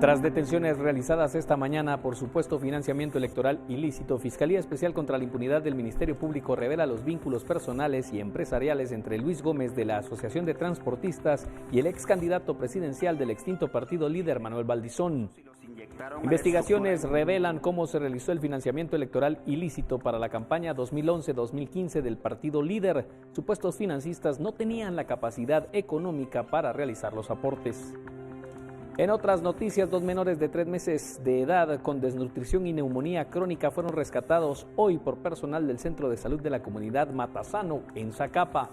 Tras detenciones realizadas esta mañana por supuesto financiamiento electoral ilícito, Fiscalía Especial contra la Impunidad del Ministerio Público revela los vínculos personales y empresariales entre Luis Gómez de la Asociación de Transportistas y el ex candidato presidencial del extinto partido líder Manuel Valdizón. Investigaciones revelan cómo se realizó el financiamiento electoral ilícito para la campaña 2011-2015 del partido líder. Supuestos financistas no tenían la capacidad económica para realizar los aportes. En otras noticias, 2 menores de 3 meses de edad con desnutrición y neumonía crónica fueron rescatados hoy por personal del Centro de Salud de la Comunidad Matasano, en Zacapa.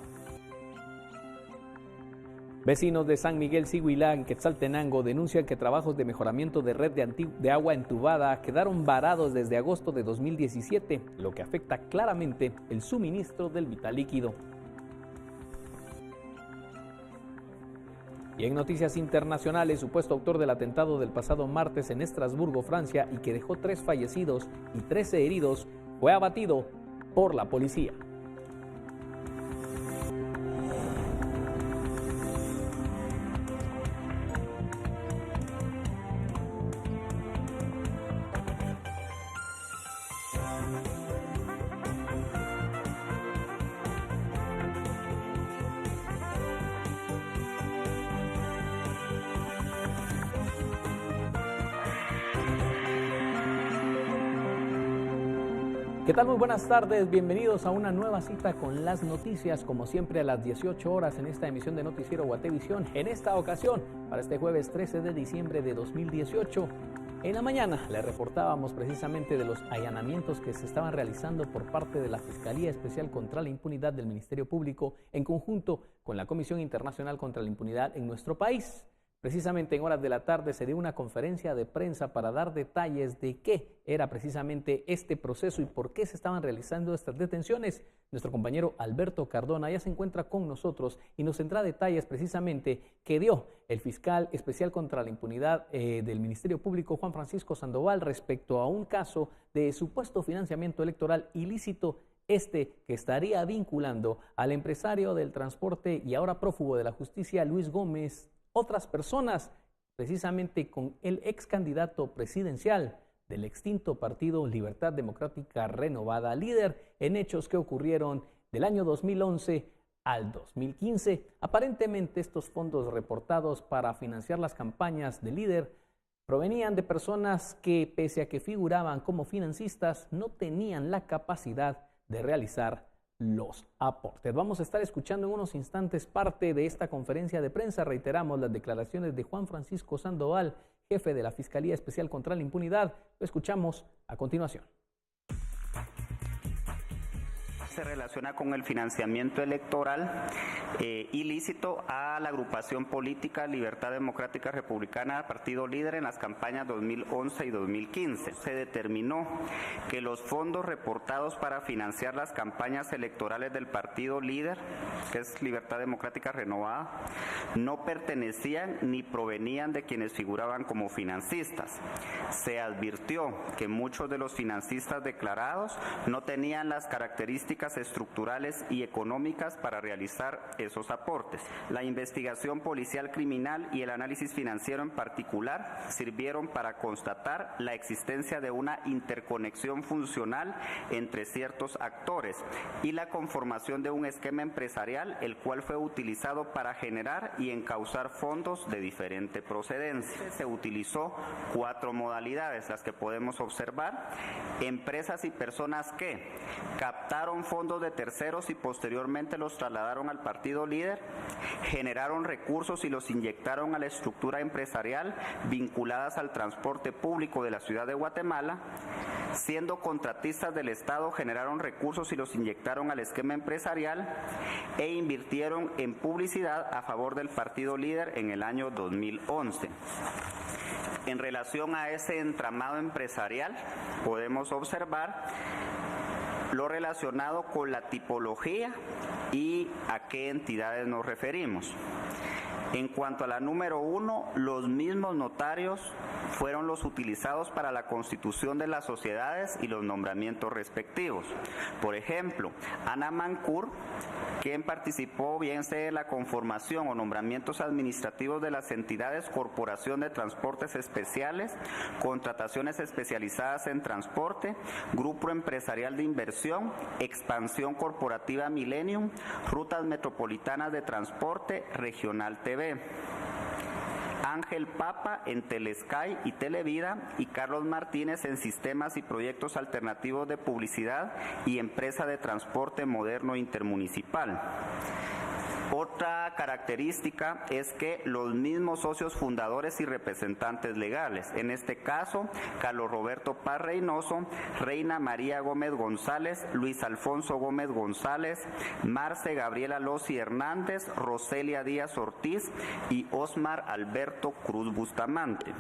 Vecinos de San Miguel Siguilá, en Quetzaltenango, denuncian que trabajos de mejoramiento de red de agua entubada quedaron varados desde agosto de 2017, lo que afecta claramente el suministro del vital líquido. Y en noticias internacionales, supuesto autor del atentado del pasado martes en Estrasburgo, Francia, y que dejó 3 fallecidos y 13 heridos, fue abatido por la policía. ¿Qué tal? Muy buenas tardes, bienvenidos a una nueva cita con las noticias, como siempre a las 18 horas en esta emisión de Noticiero Guatevisión. En esta ocasión, para este jueves 13 de diciembre de 2018, en la mañana le reportábamos precisamente de los allanamientos que se estaban realizando por parte de la Fiscalía Especial contra la Impunidad del Ministerio Público en conjunto con la Comisión Internacional contra la Impunidad en nuestro país. Precisamente en horas de la tarde se dio una conferencia de prensa para dar detalles de qué era precisamente este proceso y por qué se estaban realizando estas detenciones. Nuestro compañero Alberto Cardona ya se encuentra con nosotros y nos tendrá detalles precisamente que dio el fiscal especial contra la impunidad del Ministerio Público, Juan Francisco Sandoval, respecto a un caso de supuesto financiamiento electoral ilícito, que estaría vinculando al empresario del transporte y ahora prófugo de la justicia, Luis Gómez, otras personas, precisamente con el ex candidato presidencial del extinto partido Libertad Democrática Renovada, líder, en hechos que ocurrieron del año 2011 al 2015. Aparentemente estos fondos reportados para financiar las campañas de líder provenían de personas que, pese a que figuraban como financistas, no tenían la capacidad de realizar los aportes. Vamos a estar escuchando en unos instantes parte de esta conferencia de prensa. Reiteramos las declaraciones de Juan Francisco Sandoval, jefe de la Fiscalía Especial contra la Impunidad. Lo escuchamos a continuación. Se relaciona con el financiamiento electoral ilícito a la agrupación política Libertad Democrática Republicana, partido líder en las campañas 2011 y 2015. Se determinó que los fondos reportados para financiar las campañas electorales del partido líder, que es Libertad Democrática Renovada, no pertenecían ni provenían de quienes figuraban como financistas. Se advirtió que muchos de los financistas declarados no tenían las características estructurales y económicas para realizar esos aportes. La investigación policial criminal y el análisis financiero en particular sirvieron para constatar la existencia de una interconexión funcional entre ciertos actores y la conformación de un esquema empresarial el cual fue utilizado para generar y encauzar fondos de diferente procedencia. Se utilizó 4 modalidades, las que podemos observar: empresas y personas que captaron fondos de terceros y posteriormente los trasladaron al partido líder, generaron recursos y los inyectaron a la estructura empresarial vinculadas al transporte público de la ciudad de Guatemala, siendo contratistas del Estado, generaron recursos y los inyectaron al esquema empresarial e invirtieron en publicidad a favor del partido líder en el año 2011. En relación a ese entramado empresarial, podemos observar lo relacionado con la tipología y a qué entidades nos referimos. En cuanto a la número 1, los mismos notarios fueron los utilizados para la constitución de las sociedades y los nombramientos respectivos. Por ejemplo, Ana Mancur, quien participó bien sea en la conformación o nombramientos administrativos de las entidades Corporación de Transportes Especiales, Contrataciones Especializadas en Transporte, Grupo Empresarial de Inversión, Expansión Corporativa Millennium, Rutas Metropolitanas de Transporte, Regional TV. Ángel Papa en Telesky y Televida y Carlos Martínez en Sistemas y Proyectos Alternativos de Publicidad y Empresa de Transporte Moderno Intermunicipal. Otra característica es que los mismos socios fundadores y representantes legales, en este caso, Carlos Roberto Paz Reynoso, Reina María Gómez González, Luis Alfonso Gómez González, Marce Gabriela Lossi Hernández, Roselia Díaz Ortiz y Osmar Alberto Cruz Bustamante.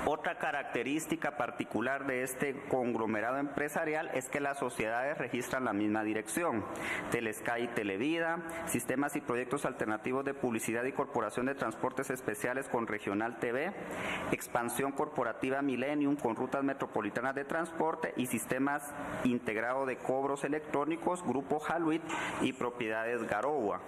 Otra característica particular de este conglomerado empresarial es que las sociedades registran la misma dirección: Telesky y Televida, Sistemas y Proyectos Alternativos de Publicidad y Corporación de Transportes Especiales con Regional TV, Expansión Corporativa Millennium con Rutas Metropolitanas de Transporte y Sistemas Integrado de Cobros Electrónicos, Grupo Haluit y Propiedades Garoua.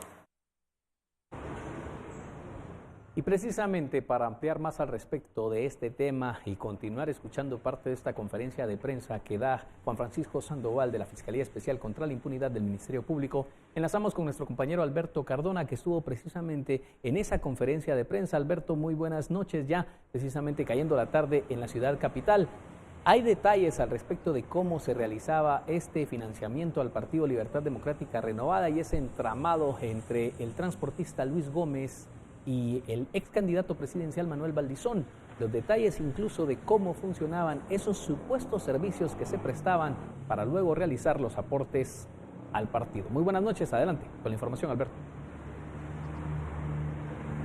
Y precisamente para ampliar más al respecto de este tema y continuar escuchando parte de esta conferencia de prensa que da Juan Francisco Sandoval de la Fiscalía Especial contra la Impunidad del Ministerio Público, enlazamos con nuestro compañero Alberto Cardona, que estuvo precisamente en esa conferencia de prensa. Alberto, muy buenas noches, ya precisamente cayendo la tarde en la ciudad capital. ¿Hay detalles al respecto de cómo se realizaba este financiamiento al Partido Libertad Democrática Renovada y ese entramado entre el transportista Luis Gómez y el ex candidato presidencial Manuel Valdizón? Los detalles incluso de cómo funcionaban esos supuestos servicios que se prestaban para luego realizar los aportes al partido. Muy buenas noches, adelante con la información, Alberto.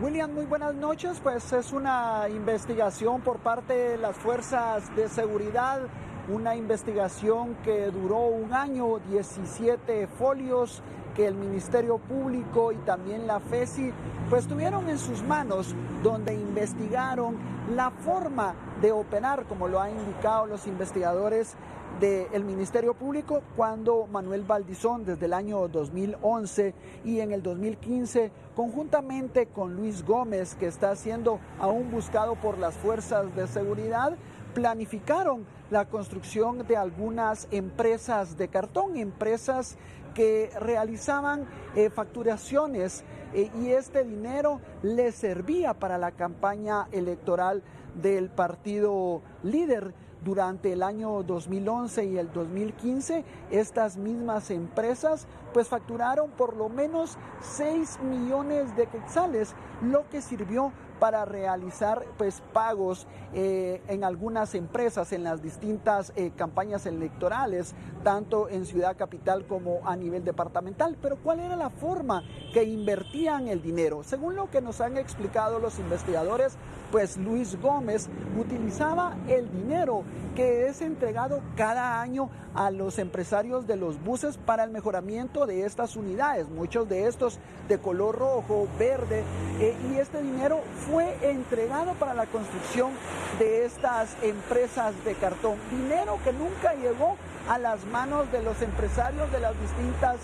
William, muy buenas noches. Pues es una investigación por parte de las fuerzas de seguridad, una investigación que duró un año, 17 folios, que el Ministerio Público y también la FESI pues tuvieron en sus manos, donde investigaron la forma de operar, como lo han indicado los investigadores del Ministerio Público, cuando Manuel Valdizón, desde el año 2011 y en el 2015, conjuntamente con Luis Gómez, que está siendo aún buscado por las fuerzas de seguridad, planificaron la construcción de algunas empresas de cartón, empresas que realizaban facturaciones y este dinero les servía para la campaña electoral del partido líder. Durante el año 2011 y el 2015, estas mismas empresas pues facturaron por lo menos 6 millones de quetzales, lo que sirvió para realizar pues pagos en algunas empresas en las distintas campañas electorales, tanto en Ciudad Capital como a nivel departamental. Pero ¿cuál era la forma que invertían el dinero? Según lo que nos han explicado los investigadores, pues Luis Gómez utilizaba el dinero que es entregado cada año a los empresarios de los buses para el mejoramiento de estas unidades, muchos de estos de color rojo, verde, y este dinero fue entregado para la construcción de estas empresas de cartón, dinero que nunca llegó a las manos de los empresarios de las distintas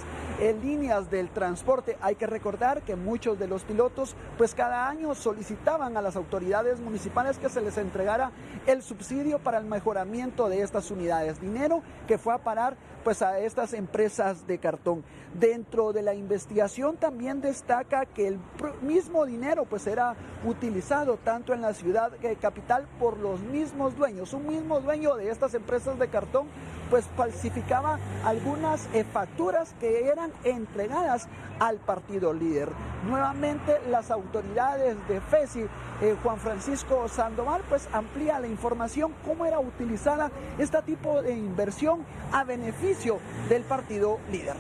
líneas del transporte. Hay que recordar que muchos de los pilotos pues cada año solicitaban a las autoridades municipales que se les entregara el subsidio para el mejoramiento de estas unidades, dinero que fue a parar pues a estas empresas de cartón. Dentro de la investigación también destaca que el mismo dinero pues era utilizado tanto en la ciudad capital por los mismos dueños. Un mismo dueño de estas empresas de cartón pues falsificaba algunas facturas que eran entregadas al partido líder. Nuevamente las autoridades de FESI, Juan Francisco Sandoval, pues amplía la información cómo era utilizada este tipo de inversión a beneficio del partido líder.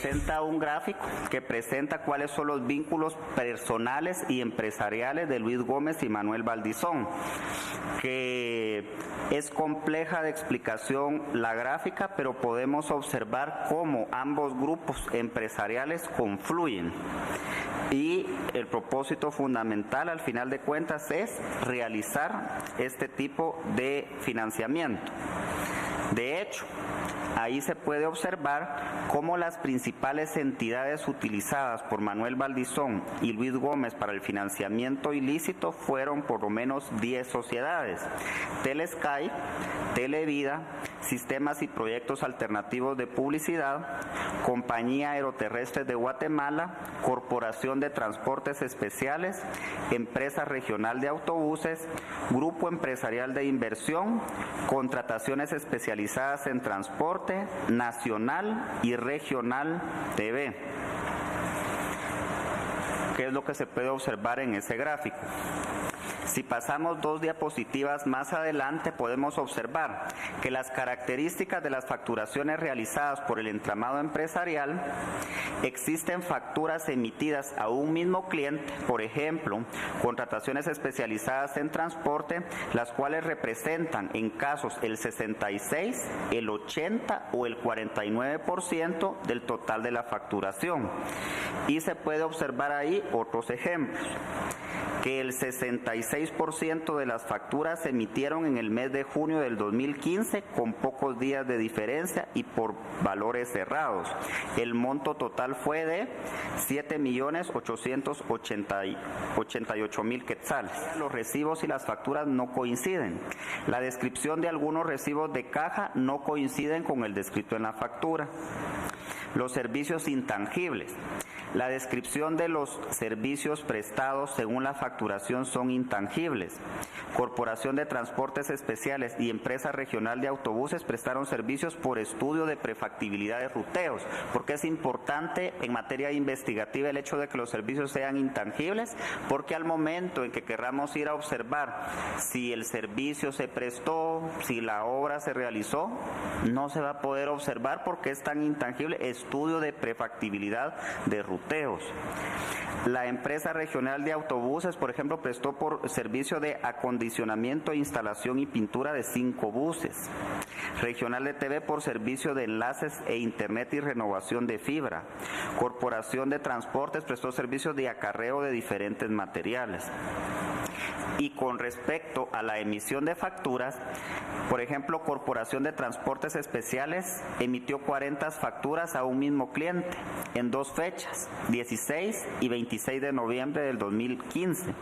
presenta un gráfico que presenta cuáles son los vínculos personales y empresariales de Luis Gómez y Manuel Valdizón, que es compleja de explicación la gráfica, pero podemos observar cómo ambos grupos empresariales confluyen. Y el propósito fundamental, al final de cuentas, es realizar este tipo de financiamiento. De hecho, ahí se puede observar cómo las principales entidades utilizadas por Manuel Valdizón y Luis Gómez para el financiamiento ilícito fueron por lo menos 10 sociedades: Telesky, Televida, Sistemas y Proyectos Alternativos de Publicidad, Compañía Aeroterrestre de Guatemala, Corporación de Transportes Especiales, Empresa Regional de Autobuses, Grupo Empresarial de Inversión, Contrataciones Especializadas en Transporte, Nacional y Regional TV. ¿Qué es lo que se puede observar en ese gráfico? Si pasamos 2 diapositivas más adelante, podemos observar que las características de las facturaciones realizadas por el entramado empresarial: existen facturas emitidas a un mismo cliente, por ejemplo, contrataciones especializadas en transporte, las cuales representan en casos el 66, el 80 o el 49% del total de la facturación. Y se puede observar ahí otros ejemplos: que el 66% de las facturas se emitieron en el mes de junio del 2015 con pocos días de diferencia y por valores cerrados. El monto total fue de 7.888.000 quetzales. Los recibos y las facturas no coinciden. La descripción de algunos recibos de caja no coinciden con el descrito en la factura. Los servicios intangibles. La descripción de los servicios prestados según la facturación son intangibles. Corporación de Transportes Especiales y Empresa Regional de Autobuses prestaron servicios por estudio de prefactibilidad de ruteos. Porque es importante en materia investigativa el hecho de que los servicios sean intangibles, porque al momento en que querramos ir a observar si el servicio se prestó, si la obra se realizó, no se va a poder observar porque es tan intangible. Estudio de prefactibilidad de ruteos. La Empresa Regional de Autobuses, por ejemplo, prestó por servicio de acondicionamiento, instalación y pintura de 5 buses. Regional de TV por servicio de enlaces e internet y renovación de fibra. Corporación de Transportes prestó servicios de acarreo de diferentes materiales. Y con respecto a la emisión de facturas, por ejemplo, Corporación de Transportes Especiales emitió 40 facturas a un mismo cliente en 2 fechas, 16 y 26 de noviembre del 2015,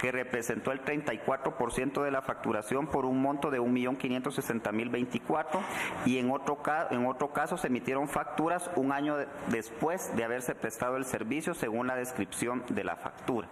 que representó el 34% de la facturación por un monto de 1.560.024, y en otro caso se emitieron facturas un año después de haberse prestado el servicio según la descripción de la factura.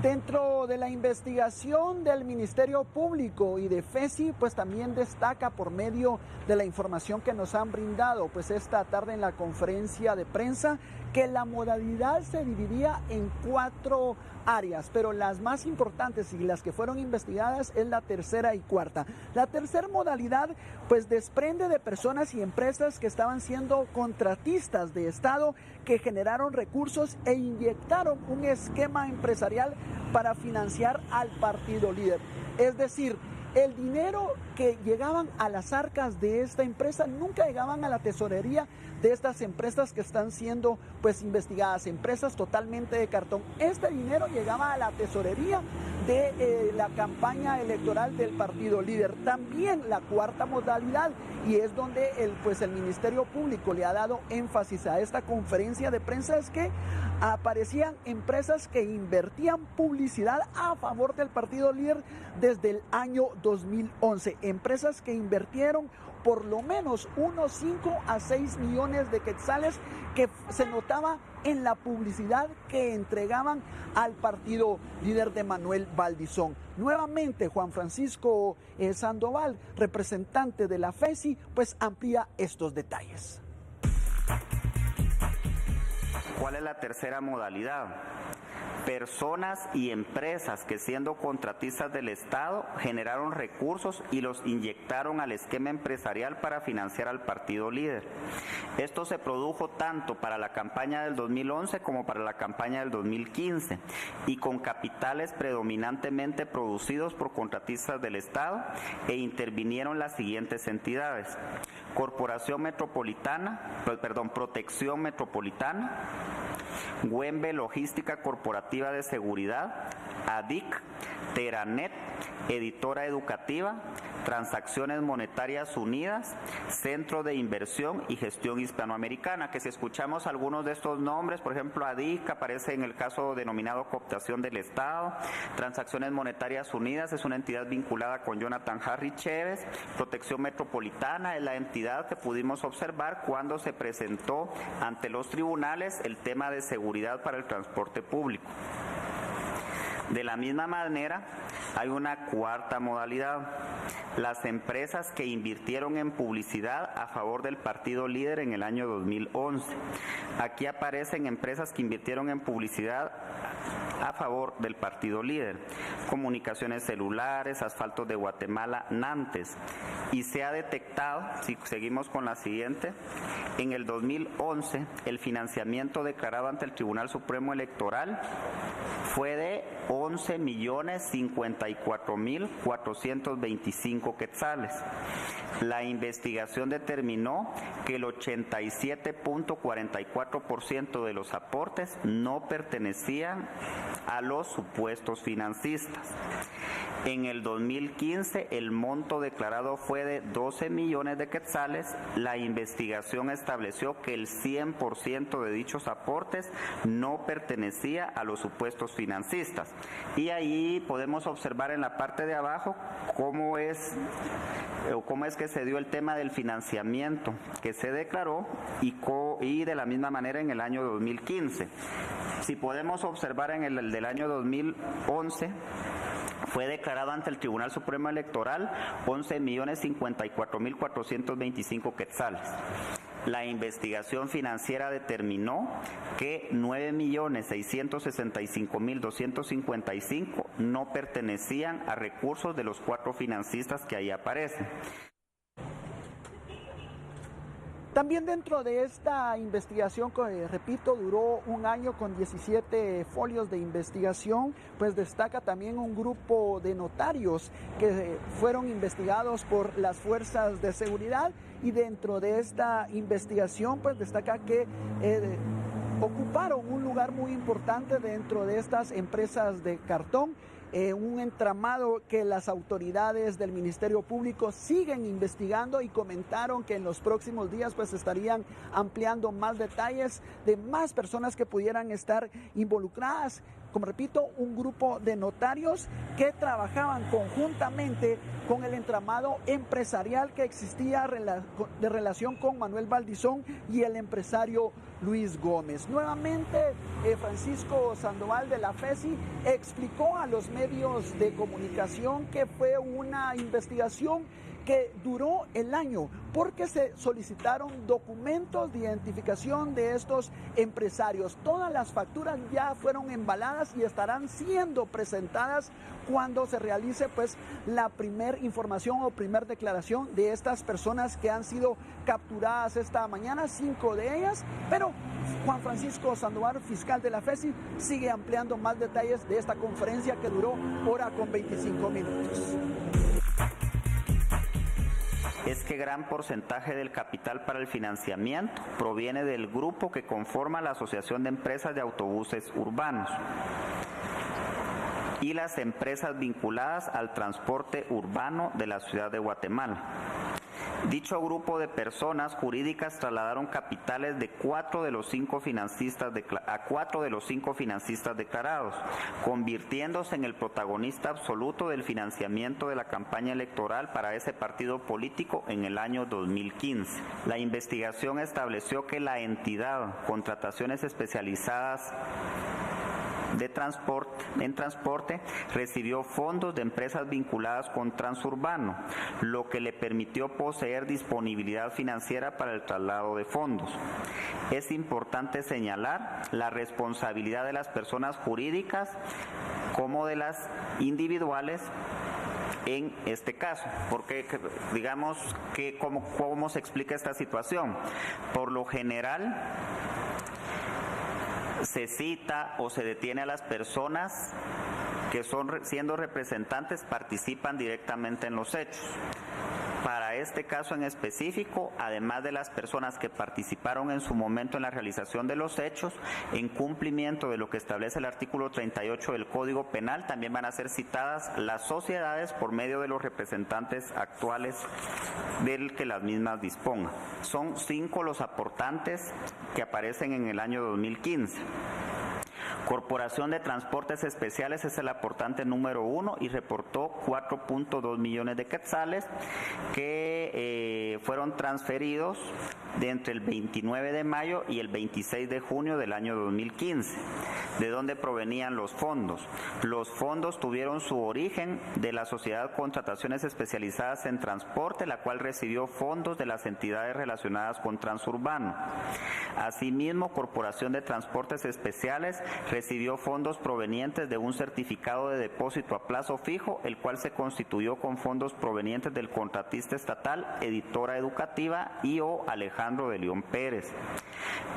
Dentro de la investigación del Ministerio Público y de FESI, pues también destaca por medio de la información que nos han brindado, pues esta tarde en la conferencia de prensa, que la modalidad se dividía en 4 áreas, pero las más importantes y las que fueron investigadas es la tercera y cuarta. La tercera modalidad pues desprende de personas y empresas que estaban siendo contratistas de Estado, que generaron recursos e inyectaron un esquema empresarial para financiar al partido líder. Es decir, el dinero que llegaban a las arcas de esta empresa nunca llegaban a la tesorería de estas empresas que están siendo pues investigadas, empresas totalmente de cartón. Este dinero llegaba a la tesorería de la campaña electoral del partido líder. También la cuarta modalidad, y es donde el Ministerio Público le ha dado énfasis a esta conferencia de prensa, es que aparecían empresas que invertían publicidad a favor del partido líder desde el año 2011. Empresas que invirtieron por lo menos unos 5 a 6 millones de quetzales que se notaba en la publicidad que entregaban al partido líder de Manuel Valdizón. Nuevamente, Juan Francisco Sandoval, representante de la FESI, pues amplía estos detalles. ¿Cuál es la tercera modalidad? personas y empresas que, siendo contratistas del Estado, generaron recursos y los inyectaron al esquema empresarial para financiar al partido líder. Esto se produjo tanto para la campaña del 2011 como para la campaña del 2015 y con capitales predominantemente producidos por contratistas del Estado, e intervinieron las siguientes entidades: Protección Metropolitana, Güembe Logística Corporativa de Seguridad, ADIC, Teranet, Editora Educativa, Transacciones Monetarias Unidas, Centro de Inversión y Gestión Hispanoamericana, que si escuchamos algunos de estos nombres, por ejemplo, ADIC aparece en el caso denominado cooptación del Estado, Transacciones Monetarias Unidas es una entidad vinculada con Jonathan Harry Chévez, Protección Metropolitana es la entidad que pudimos observar cuando se presentó ante los tribunales el tema de seguridad para el transporte público. De la misma manera, hay una cuarta modalidad: las empresas que invirtieron en publicidad a favor del partido líder en el año 2011. Aquí aparecen empresas que invirtieron en publicidad a favor del partido líder: Comunicaciones Celulares, Asfaltos de Guatemala, Nantes. Y se ha detectado, si seguimos con la siguiente, en el 2011 el financiamiento declarado ante el Tribunal Supremo Electoral fue de 11.054.425 quetzales. La investigación determinó que el 87.44% de los aportes no pertenecían a los supuestos financistas. En el 2015 el monto declarado fue de 12 millones de quetzales. La investigación estableció que el 100% de dichos aportes no pertenecía a los supuestos financistas. Y ahí podemos observar en la parte de abajo cómo es que se dio el tema del financiamiento que se declaró y de la misma manera en el año 2015. Si podemos observar en el del año 2011, fue declarado ante el Tribunal Supremo Electoral 11.054.425 quetzales. La investigación financiera determinó que 9.665.255 no pertenecían a recursos de los 4 financistas que ahí aparecen. También dentro de esta investigación, que repito, duró un año con 17 folios de investigación, pues destaca también un grupo de notarios que fueron investigados por las fuerzas de seguridad, y dentro de esta investigación pues destaca que ocuparon un lugar muy importante dentro de estas empresas de cartón. Un entramado que las autoridades del Ministerio Público siguen investigando, y comentaron que en los próximos días pues estarían ampliando más detalles de más personas que pudieran estar involucradas. Como repito, un grupo de notarios que trabajaban conjuntamente con el entramado empresarial que existía de relación con Manuel Valdizón y el empresario Luis Gómez. Nuevamente, Francisco Sandoval de la FESI explicó a los medios de comunicación que fue una investigación que duró el año porque se solicitaron documentos de identificación de estos empresarios. Todas las facturas ya fueron embaladas y estarán siendo presentadas cuando se realice pues la primer información o primer declaración de estas personas que han sido capturadas esta mañana, 5 de ellas, pero Juan Francisco Sandoval, fiscal de la FESI, sigue ampliando más detalles de esta conferencia que duró 1:25 minutos. Es que gran porcentaje del capital para el financiamiento proviene del grupo que conforma la Asociación de Empresas de Autobuses Urbanos y las empresas vinculadas al transporte urbano de la ciudad de Guatemala. Dicho grupo de personas jurídicas trasladaron capitales de 4 de los 5 financistas declarados, convirtiéndose en el protagonista absoluto del financiamiento de la campaña electoral para ese partido político en el año 2015. La investigación estableció que la entidad Contrataciones Especializadas en transporte recibió fondos de empresas vinculadas con Transurbano, lo que le permitió poseer disponibilidad financiera para el traslado de fondos. Es importante señalar la responsabilidad de las personas jurídicas como de las individuales en este caso, porque digamos que cómo se explica esta situación. Por lo general se cita o se detiene a las personas que siendo representantes participan directamente en los hechos. Para este caso en específico, además de las personas que participaron en su momento en la realización de los hechos, en cumplimiento de lo que establece el artículo 38 del Código Penal, también van a ser citadas las sociedades por medio de los representantes actuales del que las mismas dispongan. Son 5 los aportantes que aparecen en el año 2015. Corporación de Transportes Especiales es el aportante número 1 y reportó 4.2 millones de quetzales que fueron transferidos de entre el 29 de mayo y el 26 de junio del año 2015. ¿De dónde provenían los fondos? Los fondos tuvieron su origen de la Sociedad Contrataciones Especializadas en Transporte, la cual recibió fondos de las entidades relacionadas con Transurbano. Asimismo, Corporación de Transportes Especiales recibió fondos provenientes de un certificado de depósito a plazo fijo, el cual se constituyó con fondos provenientes del contratista estatal Editora Educativa I.O. Alejandro de León Pérez.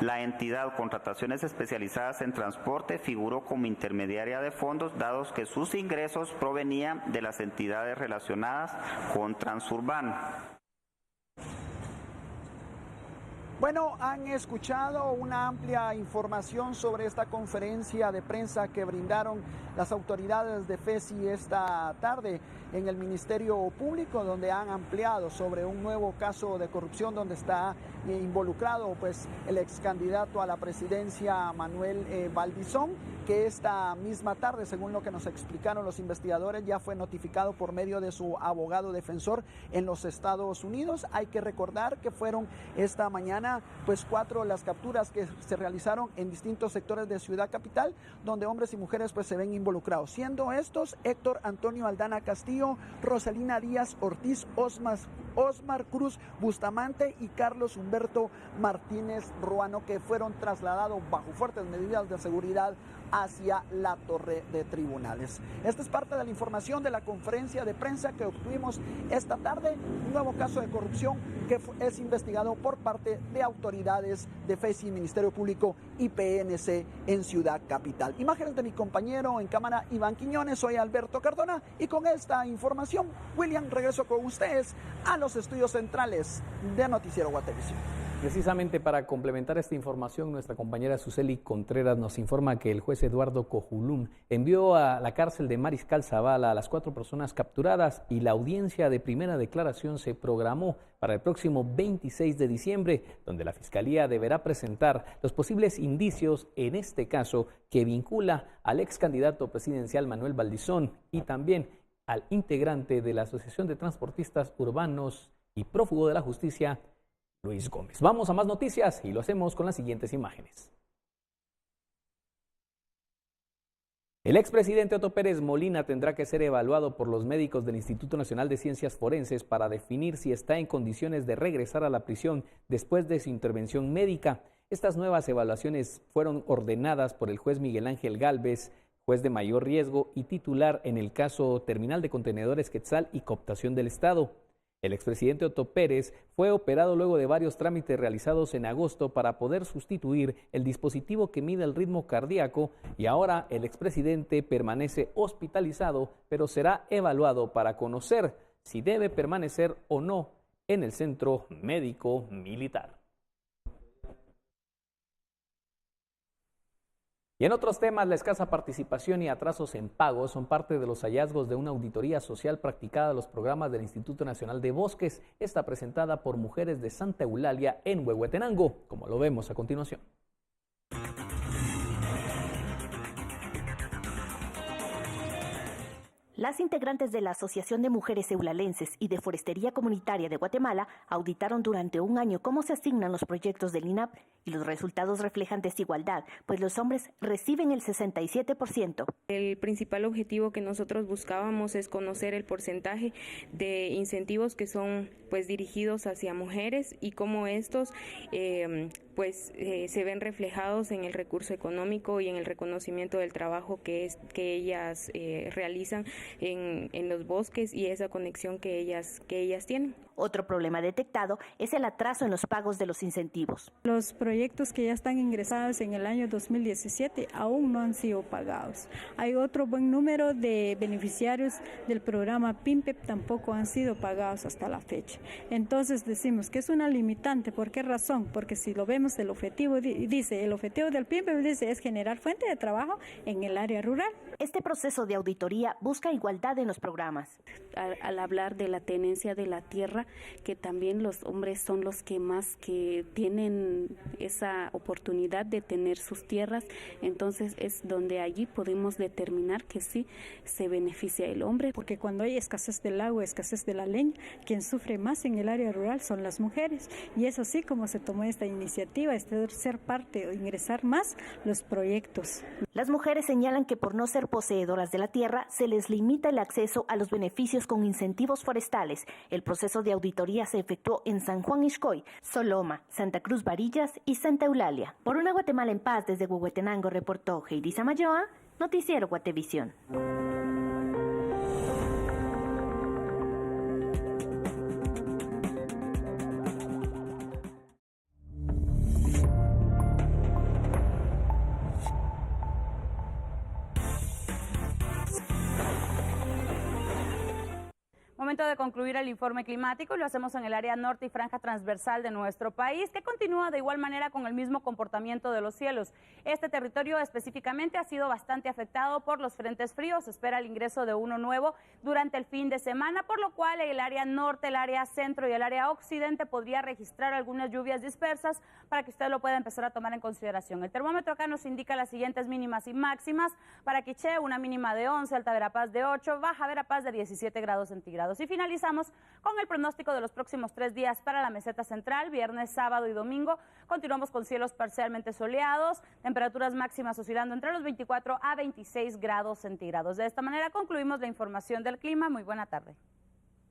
La entidad Contrataciones Especializadas en Transporte figuró como intermediaria de fondos, dados que sus ingresos provenían de las entidades relacionadas con Transurbano. Bueno, han escuchado una amplia información sobre esta conferencia de prensa que brindaron las autoridades de FESI esta tarde en el Ministerio Público, donde han ampliado sobre un nuevo caso de corrupción donde está involucrado pues el ex candidato a la presidencia Manuel Valdizón, que esta misma tarde, según lo que nos explicaron los investigadores, ya fue notificado por medio de su abogado defensor en los Estados Unidos. Hay que recordar que fueron esta mañana pues 4 las capturas que se realizaron en distintos sectores de Ciudad Capital, donde hombres y mujeres pues se ven involucrados, siendo estos Héctor Antonio Aldana Castillo, Rosalina Díaz Ortiz, Osmar Cruz Bustamante y Carlos Humberto Martínez Ruano, que fueron trasladados bajo fuertes medidas de seguridad hacia la torre de tribunales. Esta es parte de la información de la conferencia de prensa que obtuvimos esta tarde. Un nuevo caso de corrupción que es investigado por parte de autoridades de FESI, Ministerio Público y PNC en Ciudad Capital. Imágenes de mi compañero en cámara Iván Quiñones, soy Alberto Cardona y con esta información, William, regreso con ustedes a los estudios centrales de Noticiero Guatevisión. Precisamente para complementar esta información, nuestra compañera Suseli Contreras nos informa que el juez Eduardo Cojulum envió a la cárcel de Mariscal Zavala a las 4 personas capturadas y la audiencia de primera declaración se programó para el próximo 26 de diciembre, donde la Fiscalía deberá presentar los posibles indicios, en este caso, que vincula al ex candidato presidencial Manuel Valdizón y también al integrante de la Asociación de Transportistas Urbanos y prófugo de la justicia, Luis Gómez. Vamos a más noticias y lo hacemos con las siguientes imágenes. El expresidente Otto Pérez Molina tendrá que ser evaluado por los médicos del Instituto Nacional de Ciencias Forenses para definir si está en condiciones de regresar a la prisión después de su intervención médica. Estas nuevas evaluaciones fueron ordenadas por el juez Miguel Ángel Gálvez, juez de mayor riesgo y titular en el caso Terminal de Contenedores Quetzal y Cooptación del Estado. El expresidente Otto Pérez fue operado luego de varios trámites realizados en agosto para poder sustituir el dispositivo que mide el ritmo cardíaco y ahora el expresidente permanece hospitalizado, pero será evaluado para conocer si debe permanecer o no en el centro médico militar. Y en otros temas, la escasa participación y atrasos en pagos son parte de los hallazgos de una auditoría social practicada a los programas del Instituto Nacional de Bosques, esta presentada por mujeres de Santa Eulalia en Huehuetenango, como lo vemos a continuación. Las integrantes de la Asociación de Mujeres Eulalenses y de Forestería Comunitaria de Guatemala auditaron durante un año cómo se asignan los proyectos del INAP y los resultados reflejan desigualdad, pues los hombres reciben el 67%. El principal objetivo que nosotros buscábamos es conocer el porcentaje de incentivos que son dirigidos hacia mujeres y cómo estos se ven reflejados en el recurso económico y en el reconocimiento del trabajo que ellas realizan en los bosques y esa conexión que ellas tienen. Otro problema detectado es el atraso en los pagos de los incentivos. Los proyectos que ya están ingresados en el año 2017 aún no han sido pagados. Hay otro buen número de beneficiarios del programa PIMPEP tampoco han sido pagados hasta la fecha. Entonces decimos que es una limitante. ¿Por qué razón? Porque si lo vemos el objetivo del PIMPEP dice es generar fuente de trabajo en el área rural. Este proceso de auditoría busca igualdad en los programas. Al hablar de la tenencia de la tierra, que también los hombres son los que más que tienen esa oportunidad de tener sus tierras, entonces es donde allí podemos determinar que sí se beneficia el hombre. Porque cuando hay escasez del agua, escasez de la leña, quien sufre más en el área rural son las mujeres. Y es así como se tomó esta iniciativa, ser parte o ingresar más los proyectos. Las mujeres señalan que por no ser poseedoras de la tierra, se les limita el acceso a los beneficios con incentivos forestales. El proceso de auditoría se efectuó en San Juan Ixcoy, Soloma, Santa Cruz Varillas y Santa Eulalia. Por una Guatemala en paz, desde Huehuetenango reportó Heidi Samayoa, Noticiero Guatevisión. Momento de concluir el informe climático y lo hacemos en el área norte y franja transversal de nuestro país, que continúa de igual manera con el mismo comportamiento de los cielos. Este territorio específicamente ha sido bastante afectado por los frentes fríos. Se espera el ingreso de uno nuevo durante el fin de semana, por lo cual el área norte, el área centro y el área occidente podría registrar algunas lluvias dispersas para que usted lo pueda empezar a tomar en consideración. El termómetro acá nos indica las siguientes mínimas y máximas. Para Quiché, una mínima de 11, Alta Verapaz de 8, Baja Verapaz de 17 grados centígrados. Y finalizamos con el pronóstico de los próximos 3 días para la meseta central, viernes, sábado y domingo. Continuamos con cielos parcialmente soleados, temperaturas máximas oscilando entre los 24 a 26 grados centígrados. De esta manera concluimos la información del clima. Muy buena tarde.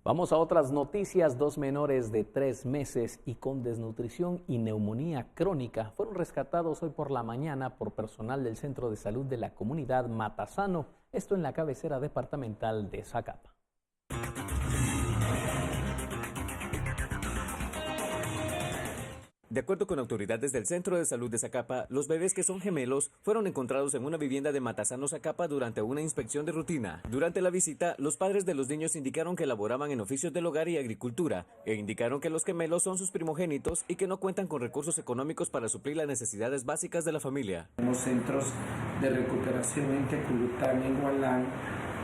Vamos a otras noticias. 2 menores de 3 meses y con desnutrición y neumonía crónica fueron rescatados hoy por la mañana por personal del Centro de Salud de la Comunidad Matasano, esto en la cabecera departamental de Zacapa. De acuerdo con autoridades del Centro de Salud de Zacapa, los bebés que son gemelos fueron encontrados en una vivienda de Matasano, Zacapa, durante una inspección de rutina. Durante la visita, los padres de los niños indicaron que laboraban en oficios del hogar y agricultura, e indicaron que los gemelos son sus primogénitos y que no cuentan con recursos económicos para suplir las necesidades básicas de la familia. Los centros de recuperación en Teculután, en Gualán,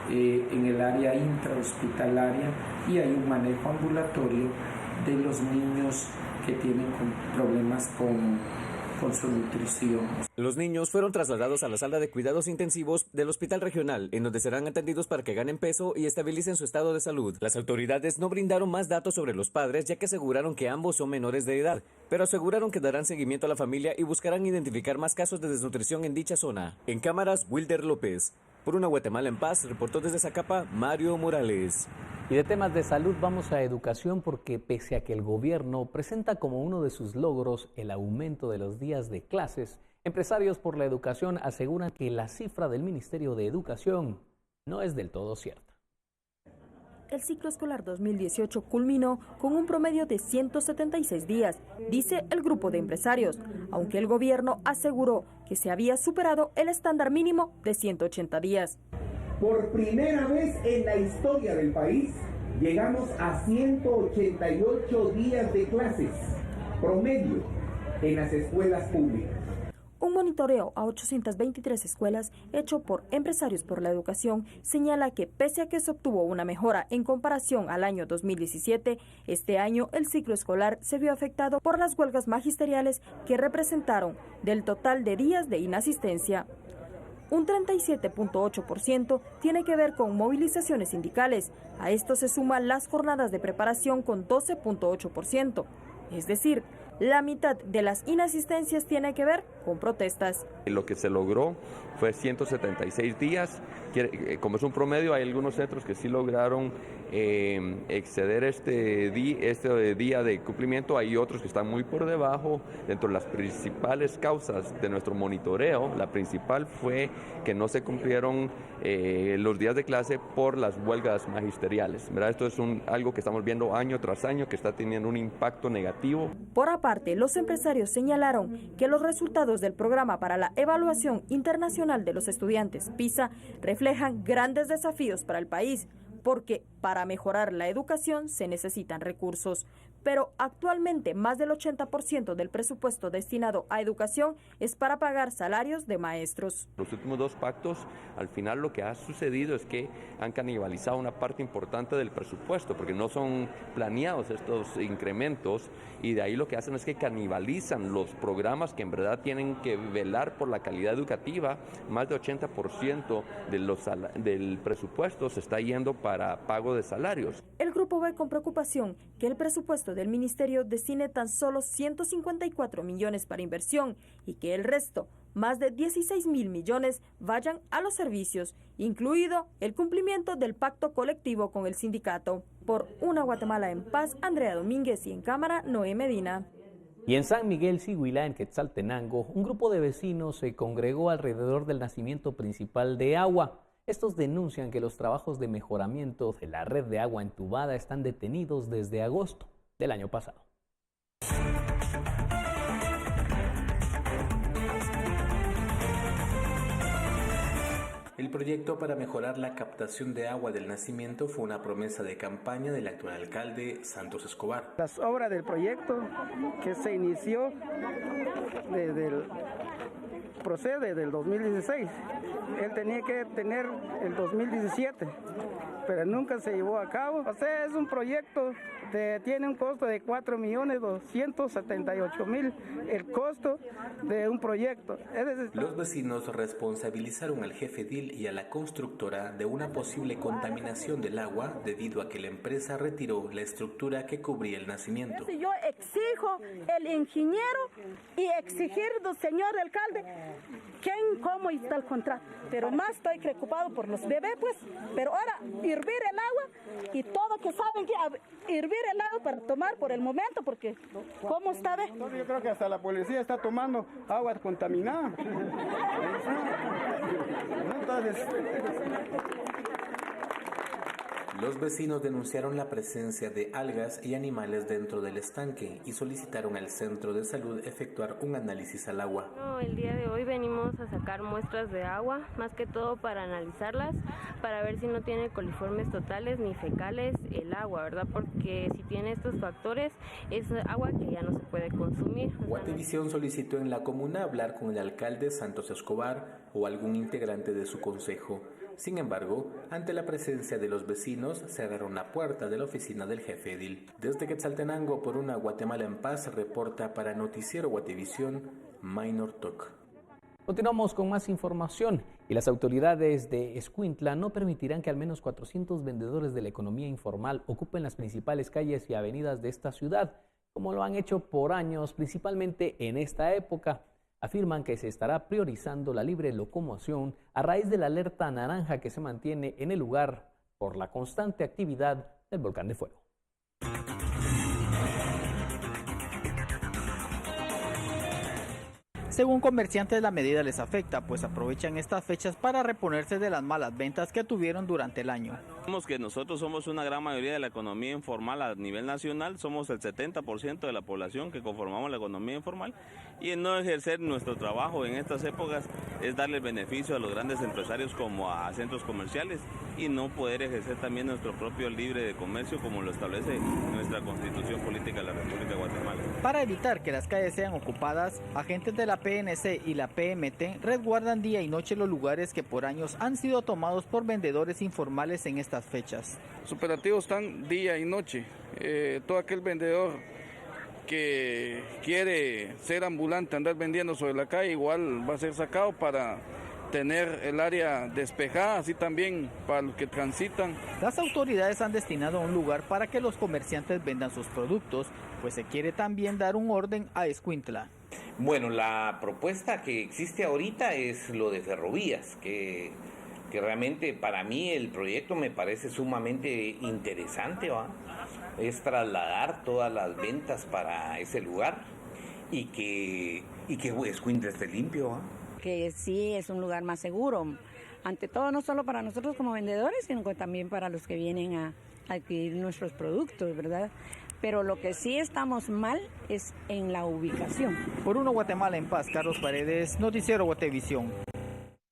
en el área intrahospitalaria, y hay un manejo ambulatorio de los niños que tienen problemas con su nutrición. Los niños fueron trasladados a la sala de cuidados intensivos del Hospital Regional, en donde serán atendidos para que ganen peso y estabilicen su estado de salud. Las autoridades no brindaron más datos sobre los padres, ya que aseguraron que ambos son menores de edad, pero aseguraron que darán seguimiento a la familia y buscarán identificar más casos de desnutrición en dicha zona. En cámaras, Wilder López. Por una Guatemala en paz, reportó desde Zacapa, Mario Morales. Y de temas de salud vamos a educación, porque pese a que el gobierno presenta como uno de sus logros el aumento de los días de clases, empresarios por la educación aseguran que la cifra del Ministerio de Educación no es del todo cierta. El ciclo escolar 2018 culminó con un promedio de 176 días, dice el grupo de empresarios, aunque el gobierno aseguró que se había superado el estándar mínimo de 180 días. Por primera vez en la historia del país, llegamos a 188 días de clases promedio en las escuelas públicas. Un monitoreo a 823 escuelas hecho por Empresarios por la Educación señala que pese a que se obtuvo una mejora en comparación al año 2017, este año el ciclo escolar se vio afectado por las huelgas magisteriales que representaron del total de días de inasistencia. Un 37.8% tiene que ver con movilizaciones sindicales. A esto se suman las jornadas de preparación con 12.8%. Es decir, la mitad de las inasistencias tiene que ver con protestas. Lo que se logró fue 176 días. Como es un promedio, hay algunos centros que sí lograron exceder este día de cumplimiento. Hay otros que están muy por debajo. Dentro de las principales causas de nuestro monitoreo, la principal fue que no se cumplieron los días de clase por las huelgas magisteriales. ¿Verdad? Esto es algo que estamos viendo año tras año, que está teniendo un impacto negativo. Por aparte, los empresarios señalaron que los resultados del programa para la evaluación internacional de los estudiantes, PISA, reflejan grandes desafíos para el país, porque para mejorar la educación se necesitan recursos. Pero actualmente más del 80% del presupuesto destinado a educación es para pagar salarios de maestros. Los últimos dos pactos, al final lo que ha sucedido es que han canibalizado una parte importante del presupuesto, porque no son planeados estos incrementos, y de ahí lo que hacen es que canibalizan los programas que en verdad tienen que velar por la calidad educativa. Más de 80% del presupuesto se está yendo para pago de salarios. El grupo ve con preocupación que el presupuesto del ministerio destine tan solo 154 millones para inversión y que el resto, más de 16.000 millones, vayan a los servicios, incluido el cumplimiento del pacto colectivo con el sindicato. Por Una Guatemala en Paz, Andrea Domínguez, y en cámara, Noé Medina. Y en San Miguel Siguilá, en Quetzaltenango, un grupo de vecinos se congregó alrededor del nacimiento principal de agua. Estos denuncian que los trabajos de mejoramiento de la red de agua entubada están detenidos desde agosto del año pasado. El proyecto para mejorar la captación de agua del nacimiento fue una promesa de campaña del actual alcalde Santos Escobar. Las obras del proyecto que se inició procede del 2016. Él tenía que tener el 2017, pero nunca se llevó a cabo. O sea, es un proyecto que tiene un costo de 4.278.000, el costo de un proyecto. Los vecinos responsabilizaron al jefe edil y a la constructora de una posible contaminación del agua debido a que la empresa retiró la estructura que cubría el nacimiento. Yo exijo el ingeniero y exigir del señor alcalde cómo está el contrato. Pero más estoy preocupado por los bebés, pues. Pero ahora, hervir el agua y todo que saben que hervir el agua para tomar por el momento, porque ¿cómo está? Yo creo que hasta la policía está tomando agua contaminada. Entonces... Los vecinos denunciaron la presencia de algas y animales dentro del estanque y solicitaron al centro de salud efectuar un análisis al agua. El día de hoy venimos a sacar muestras de agua, más que todo para analizarlas, para ver si no tiene coliformes totales ni fecales el agua, ¿verdad? Porque si tiene estos factores es agua que ya no se puede consumir. Guatevisión solicitó en la comuna hablar con el alcalde Santos Escobar o algún integrante de su consejo. Sin embargo, ante la presencia de los vecinos, cerraron la puerta de la oficina del jefe edil. Desde Quetzaltenango, por Una Guatemala en Paz, reporta para Noticiero Guatevisión, Minor Talk. Continuamos con más información y las autoridades de Escuintla no permitirán que al menos 400 vendedores de la economía informal ocupen las principales calles y avenidas de esta ciudad, como lo han hecho por años, principalmente en esta época. Afirman que se estará priorizando la libre locomoción a raíz de la alerta naranja que se mantiene en el lugar por la constante actividad del volcán de fuego. Según comerciantes, la medida les afecta, pues aprovechan estas fechas para reponerse de las malas ventas que tuvieron durante el año. Vemos que nosotros somos una gran mayoría de la economía informal a nivel nacional, somos el 70% de la población que conformamos la economía informal, y en no ejercer nuestro trabajo en estas épocas es darle el beneficio a los grandes empresarios como a centros comerciales y no poder ejercer también nuestro propio libre de comercio como lo establece nuestra Constitución Política de la República de Guatemala. Para evitar que las calles sean ocupadas, agentes de la PNC y la PMT resguardan día y noche los lugares que por años han sido tomados por vendedores informales en estas fechas. Los operativos están día y noche. Todo aquel vendedor que quiere ser ambulante, andar vendiendo sobre la calle, igual va a ser sacado para tener el área despejada, así también para los que transitan. Las autoridades han destinado un lugar para que los comerciantes vendan sus productos, pues se quiere también dar un orden a Escuintla. Bueno, la propuesta que existe ahorita es lo de ferrovías, que realmente para mí el proyecto me parece sumamente interesante, ¿va? Es trasladar todas las ventas para ese lugar y que Escuintla esté limpio, ¿va? Que sí es un lugar más seguro, ante todo no solo para nosotros como vendedores, sino también para los que vienen a adquirir nuestros productos, ¿verdad? Pero lo que sí estamos mal es en la ubicación. Por Uno Guatemala en Paz, Carlos Paredes, Noticiero Guatevisión.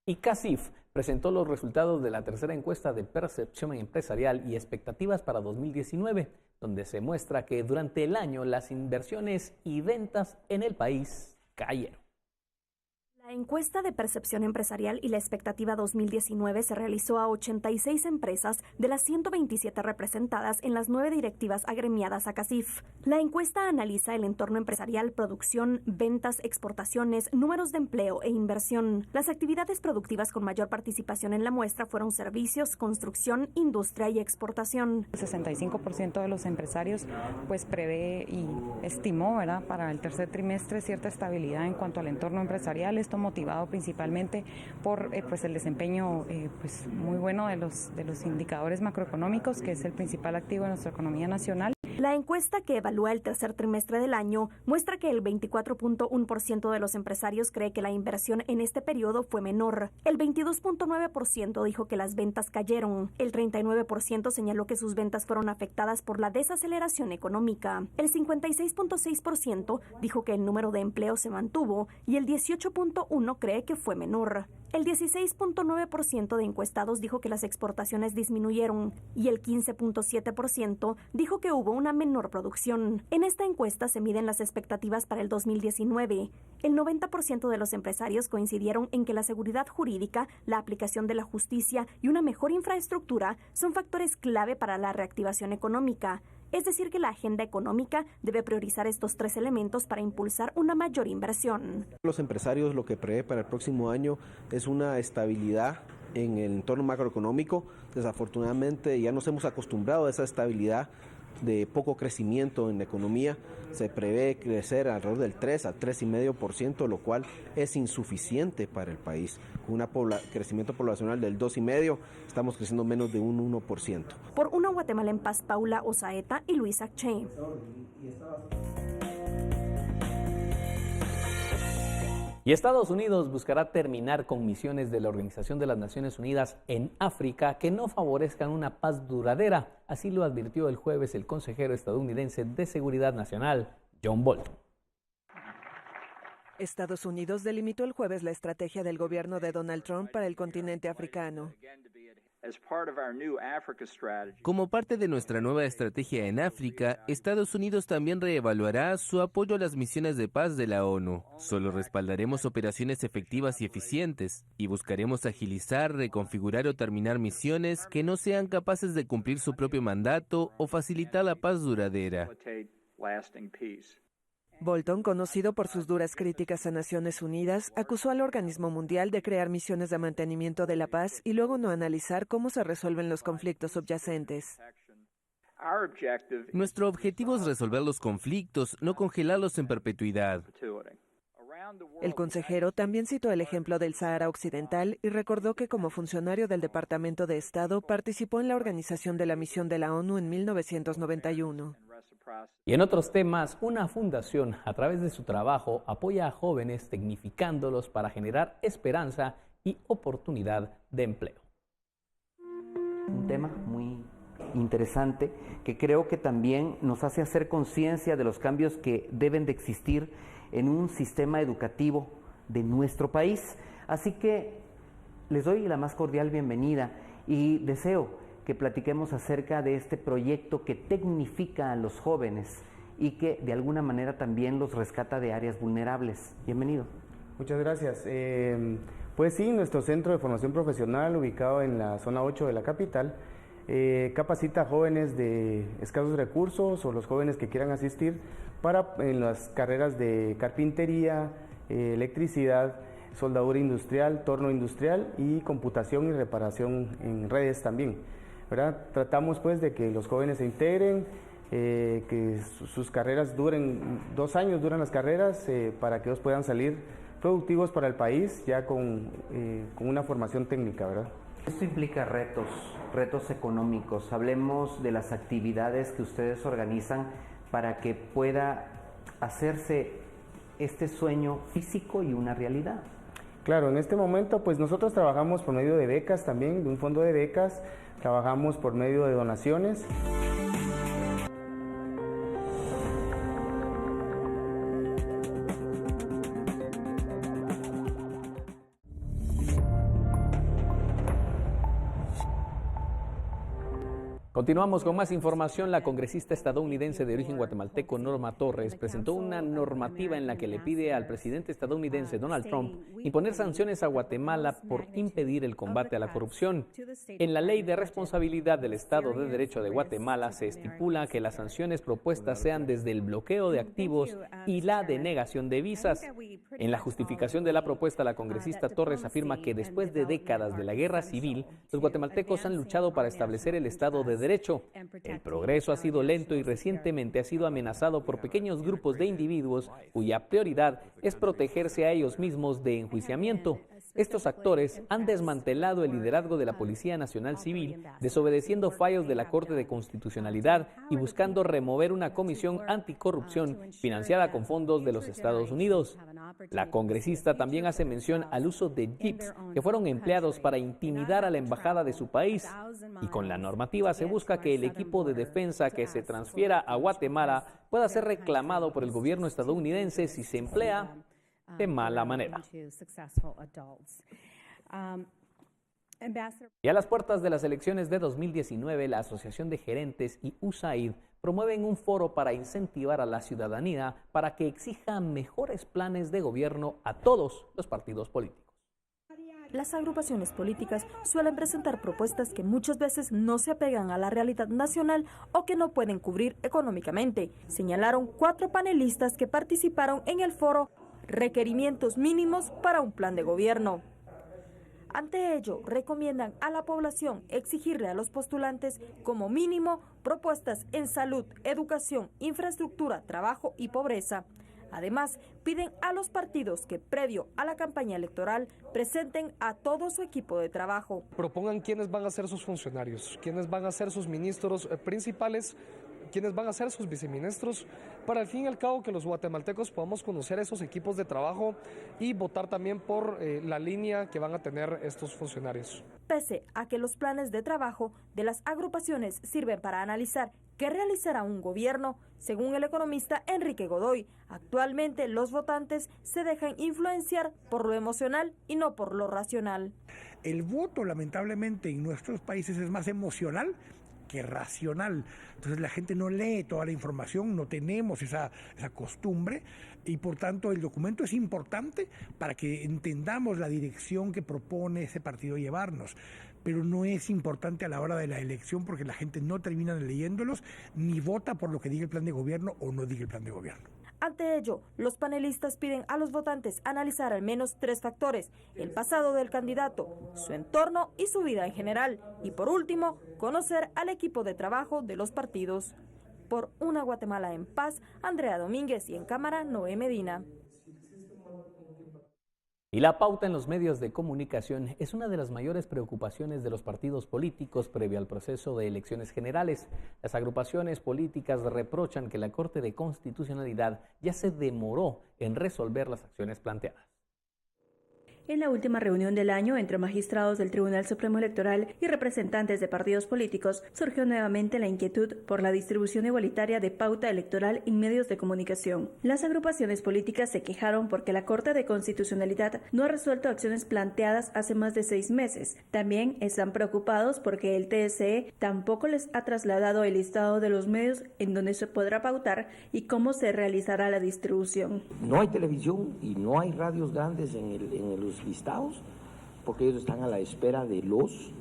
Y CACIF presentó los resultados de la tercera encuesta de percepción empresarial y expectativas para 2019, donde se muestra que durante el año las inversiones y ventas en el país cayeron. La encuesta de percepción empresarial y la expectativa 2019 se realizó a 86 empresas de las 127 representadas en las 9 directivas agremiadas a CACIF. La encuesta analiza el entorno empresarial, producción, ventas, exportaciones, números de empleo e inversión. Las actividades productivas con mayor participación en la muestra fueron servicios, construcción, industria y exportación. El 65% de los empresarios pues prevé y estimó, ¿verdad?, para el tercer trimestre cierta estabilidad en cuanto al entorno empresarial. Esto motivado principalmente por pues el desempeño pues muy bueno de los indicadores macroeconómicos, que es el principal activo de nuestra economía nacional. La encuesta, que evalúa el tercer trimestre del año, muestra que el 24.1% de los empresarios cree que la inversión en este periodo fue menor. El 22.9% dijo que las ventas cayeron. El 39% señaló que sus ventas fueron afectadas por la desaceleración económica. El 56.6% dijo que el número de empleos se mantuvo y el 18.1% cree que fue menor. El 16.9% de encuestados dijo que las exportaciones disminuyeron y el 15.7% dijo que hubo una menor producción. En esta encuesta se miden las expectativas para el 2019. El 90% de los empresarios coincidieron en que la seguridad jurídica, la aplicación de la justicia y una mejor infraestructura son factores clave para la reactivación económica. Es decir, que la agenda económica debe priorizar estos 3 elementos para impulsar una mayor inversión. Los empresarios lo que prevé para el próximo año es una estabilidad en el entorno macroeconómico. Desafortunadamente ya nos hemos acostumbrado a esa estabilidad de poco crecimiento en la economía. Se prevé crecer alrededor del 3 a 3,5%, lo cual es insuficiente para el país. Con un crecimiento poblacional del 2,5%, estamos creciendo menos de un 1%. Por Uno Guatemala en Paz, Paula Osaeta y Luis Acche. Y Estados Unidos buscará terminar con misiones de la Organización de las Naciones Unidas en África que no favorezcan una paz duradera. Así lo advirtió el jueves el consejero estadounidense de Seguridad Nacional, John Bolton. Estados Unidos delimitó el jueves la estrategia del gobierno de Donald Trump para el continente africano. Como parte de nuestra nueva estrategia en África, Estados Unidos también reevaluará su apoyo a las misiones de paz de la ONU. Solo respaldaremos operaciones efectivas y eficientes, y buscaremos agilizar, reconfigurar o terminar misiones que no sean capaces de cumplir su propio mandato o facilitar la paz duradera. Bolton, conocido por sus duras críticas a Naciones Unidas, acusó al organismo mundial de crear misiones de mantenimiento de la paz y luego no analizar cómo se resuelven los conflictos subyacentes. Nuestro objetivo es resolver los conflictos, no congelarlos en perpetuidad. El consejero también citó el ejemplo del Sahara Occidental y recordó que como funcionario del Departamento de Estado participó en la organización de la misión de la ONU en 1991. Y en otros temas, una fundación a través de su trabajo apoya a jóvenes tecnificándolos para generar esperanza y oportunidad de empleo. Un tema muy interesante que creo que también nos hace hacer conciencia de los cambios que deben de existir en un sistema educativo de nuestro país. Así que les doy la más cordial bienvenida y deseo que platiquemos acerca de este proyecto que tecnifica a los jóvenes y que de alguna manera también los rescata de áreas vulnerables. Bienvenido. Muchas gracias. Pues sí, nuestro centro de formación profesional, ubicado en la zona 8 de la capital, capacita a jóvenes de escasos recursos o los jóvenes que quieran asistir en las carreras de carpintería, electricidad, soldadura industrial, torno industrial y computación y reparación en redes también, ¿verdad? Tratamos pues de que los jóvenes se integren, que sus carreras duren 2 años, duran las carreras, para que ellos puedan salir productivos para el país ya con una formación técnica, ¿verdad? Esto implica retos económicos. Hablemos de las actividades que ustedes organizan para que pueda hacerse este sueño físico y una realidad. Claro, en este momento pues nosotros trabajamos por medio de becas también, de un fondo de becas, trabajamos por medio de donaciones. Continuamos con más información. La congresista estadounidense de origen guatemalteco Norma Torres presentó una normativa en la que le pide al presidente estadounidense Donald Trump imponer sanciones a Guatemala por impedir el combate a la corrupción. En la Ley de Responsabilidad del Estado de Derecho de Guatemala se estipula que las sanciones propuestas sean desde el bloqueo de activos y la denegación de visas. En la justificación de la propuesta, la congresista Torres afirma que después de décadas de la guerra civil, los guatemaltecos han luchado para establecer el Estado de Derecho. El progreso ha sido lento y recientemente ha sido amenazado por pequeños grupos de individuos cuya prioridad es protegerse a ellos mismos de enjuiciamiento. Estos actores han desmantelado el liderazgo de la Policía Nacional Civil, desobedeciendo fallos de la Corte de Constitucionalidad y buscando remover una comisión anticorrupción financiada con fondos de los Estados Unidos. La congresista también hace mención al uso de jeeps que fueron empleados para intimidar a la embajada de su país. Y con la normativa se busca que el equipo de defensa que se transfiera a Guatemala pueda ser reclamado por el gobierno estadounidense si se emplea de mala manera. Y a las puertas de las elecciones de 2019, la Asociación de Gerentes y USAID promueven un foro para incentivar a la ciudadanía para que exija mejores planes de gobierno a todos los partidos políticos. Las agrupaciones políticas suelen presentar propuestas que muchas veces no se apegan a la realidad nacional o que no pueden cubrir económicamente, señalaron 4 panelistas que participaron en el foro Requerimientos mínimos para un plan de gobierno. Ante ello, recomiendan a la población exigirle a los postulantes como mínimo propuestas en salud, educación, infraestructura, trabajo y pobreza. Además, piden a los partidos que previo a la campaña electoral presenten a todo su equipo de trabajo. Propongan quiénes van a ser sus funcionarios, quiénes van a ser sus ministros principales, quiénes van a ser sus viceministros, para al fin y al cabo que los guatemaltecos podamos conocer esos equipos de trabajo y votar también por la línea que van a tener estos funcionarios. Pese a que los planes de trabajo de las agrupaciones sirven para analizar qué realizará un gobierno, según el economista Enrique Godoy, actualmente los votantes se dejan influenciar por lo emocional y no por lo racional. El voto, lamentablemente, en nuestros países es más emocional que racional. Entonces la gente no lee toda la información, no tenemos esa costumbre y por tanto el documento es importante para que entendamos la dirección que propone ese partido llevarnos, pero no es importante a la hora de la elección porque la gente no termina leyéndolos ni vota por lo que diga el plan de gobierno o no diga el plan de gobierno. Ante ello, los panelistas piden a los votantes analizar al menos 3 factores: el pasado del candidato, su entorno y su vida en general. Y por último, conocer al equipo de trabajo de los partidos. Por una Guatemala en paz, Andrea Domínguez, y en cámara, Noé Medina. Y la pauta en los medios de comunicación es una de las mayores preocupaciones de los partidos políticos previo al proceso de elecciones generales. Las agrupaciones políticas reprochan que la Corte de Constitucionalidad ya se demoró en resolver las acciones planteadas. En la última reunión del año entre magistrados del Tribunal Supremo Electoral y representantes de partidos políticos, surgió nuevamente la inquietud por la distribución igualitaria de pauta electoral en medios de comunicación. Las agrupaciones políticas se quejaron porque la Corte de Constitucionalidad no ha resuelto acciones planteadas hace más de 6 meses. También están preocupados porque el TSE tampoco les ha trasladado el listado de los medios en donde se podrá pautar y cómo se realizará la distribución. No hay televisión y no hay radios grandes en los listados, porque ellos están a la espera de los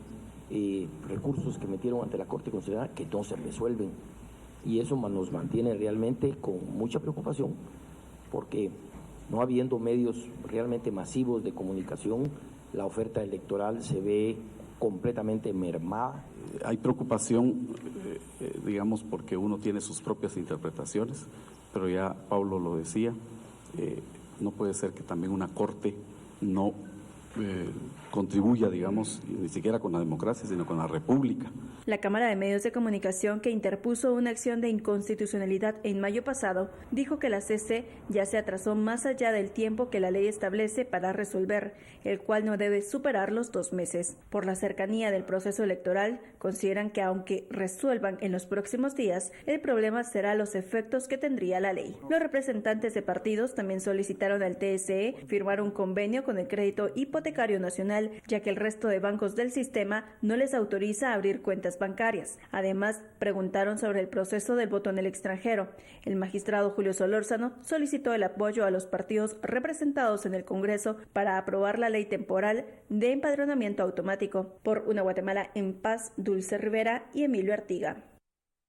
recursos que metieron ante la Corte Constitucional que no se resuelven, y eso nos mantiene realmente con mucha preocupación, porque No habiendo medios realmente masivos de comunicación, la oferta electoral se ve completamente mermada. Hay preocupación, digamos, porque uno tiene sus propias interpretaciones, pero ya Pablo lo decía, no puede ser que también una corte no contribuya, digamos, ni siquiera con la democracia, sino con la república. La Cámara de Medios de Comunicación, que interpuso una acción de inconstitucionalidad en mayo pasado, dijo que la CC ya se atrasó más allá del tiempo que la ley establece para resolver, el cual no debe superar los 2 meses. Por la cercanía del proceso electoral, consideran que aunque resuelvan en los próximos días, el problema será los efectos que tendría la ley. Los representantes de partidos también solicitaron al TSE firmar un convenio con el Crédito Hipotecario Nacional, ya que el resto de bancos del sistema no les autoriza abrir cuentas bancarias. Además, preguntaron sobre el proceso del voto en el extranjero. El magistrado Julio Solórzano solicitó el apoyo a los partidos representados en el Congreso para aprobar la ley temporal de empadronamiento automático. Por una Guatemala en paz, Dulce Rivera y Emilio Artiga.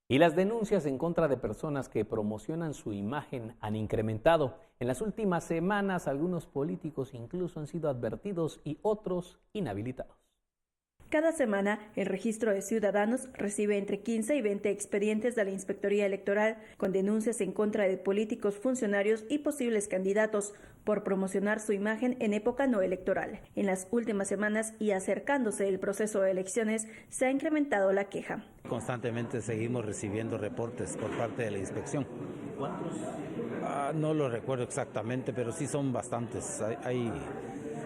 Y las denuncias en contra de personas que promocionan su imagen han incrementado. En las últimas semanas, algunos políticos incluso han sido advertidos y otros inhabilitados. Cada semana, el Registro de Ciudadanos recibe entre 15 y 20 expedientes de la Inspectoría Electoral con denuncias en contra de políticos, funcionarios y posibles candidatos por promocionar su imagen en época no electoral. En las últimas semanas y acercándose el proceso de elecciones, se ha incrementado la queja. Constantemente seguimos recibiendo reportes por parte de la inspección. ¿Cuántos? No lo recuerdo exactamente, pero sí son bastantes. Hay